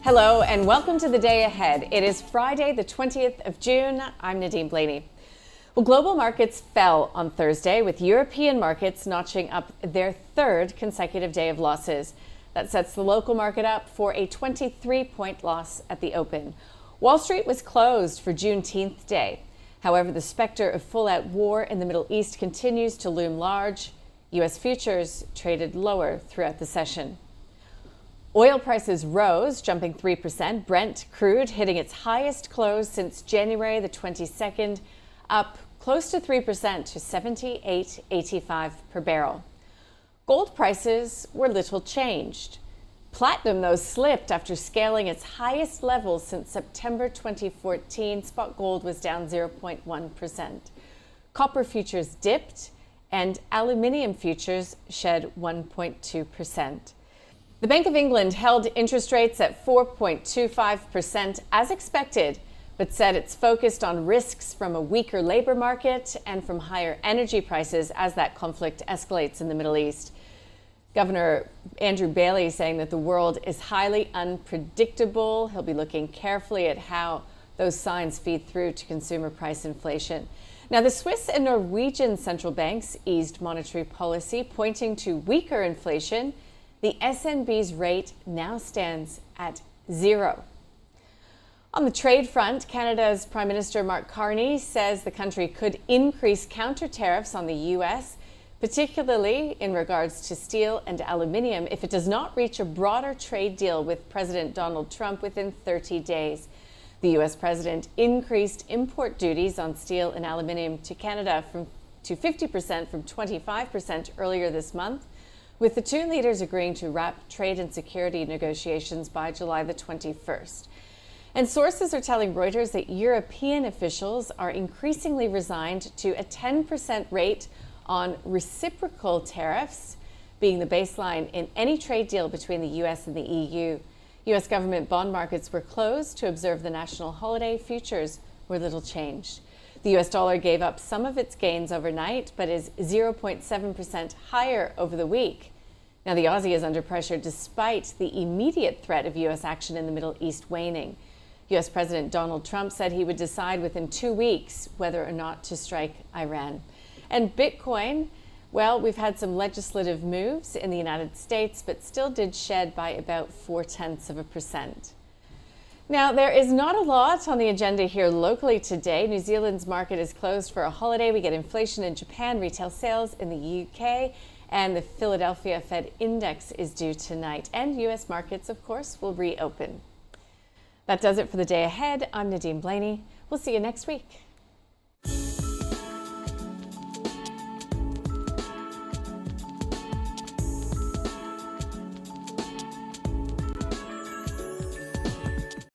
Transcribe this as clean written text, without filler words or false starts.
Hello and welcome to the day ahead. It is Friday, the 20th of June. I'm Nadine Blaney. Well, global markets fell on Thursday, with European markets notching up their third consecutive day of losses. That sets the local market up for a 23-point loss at the open. Wall Street was closed for Juneteenth Day. However, the specter of full-out war in the Middle East continues to loom large. U.S. futures traded lower throughout the session. Oil prices rose, jumping 3%. Brent crude hitting its highest close since January the 22nd, up close to 3% to $78.85 per barrel. Gold prices were little changed. Platinum, though, slipped after scaling its highest levels since September 2014. Spot gold was down 0.1%. Copper futures dipped, and aluminium futures shed 1.2%. The Bank of England held interest rates at 4.25% as expected, but said it's focused on risks from a weaker labor market and from higher energy prices as that conflict escalates in the Middle East. Governor Andrew Bailey saying that the world is highly unpredictable. He'll be looking carefully at how those signs feed through to consumer price inflation. Now, the Swiss and Norwegian central banks eased monetary policy, pointing to weaker inflation. The SNB's rate now stands at 0. On the trade front, Canada's Prime Minister Mark Carney says the country could increase counter tariffs on the U.S., particularly in regards to steel and aluminium, if it does not reach a broader trade deal with President Donald Trump within 30 days. The U.S. president increased import duties on steel and aluminium to Canada to 50% from 25% earlier this month, with the two leaders agreeing to wrap trade and security negotiations by July the 21st. And sources are telling Reuters that European officials are increasingly resigned to a 10% rate on reciprocal tariffs being the baseline in any trade deal between the U.S. and the EU. U.S. government bond markets were closed to observe the national holiday. Futures were little changed. The U.S. dollar gave up some of its gains overnight, but is 0.7% higher over the week. Now, the Aussie is under pressure despite the immediate threat of U.S. action in the Middle East waning. U.S. President Donald Trump said he would decide within 2 weeks whether or not to strike Iran. And Bitcoin, well, we've had some legislative moves in the United States, but still did shed by about 0.4%. Now, there is not a lot on the agenda here locally today. New Zealand's market is closed for a holiday. We get inflation in Japan, retail sales in the UK, and the Philadelphia Fed Index is due tonight. And U.S. markets, of course, will reopen. That does it for the day ahead. I'm Nadine Blaney. We'll see you next week.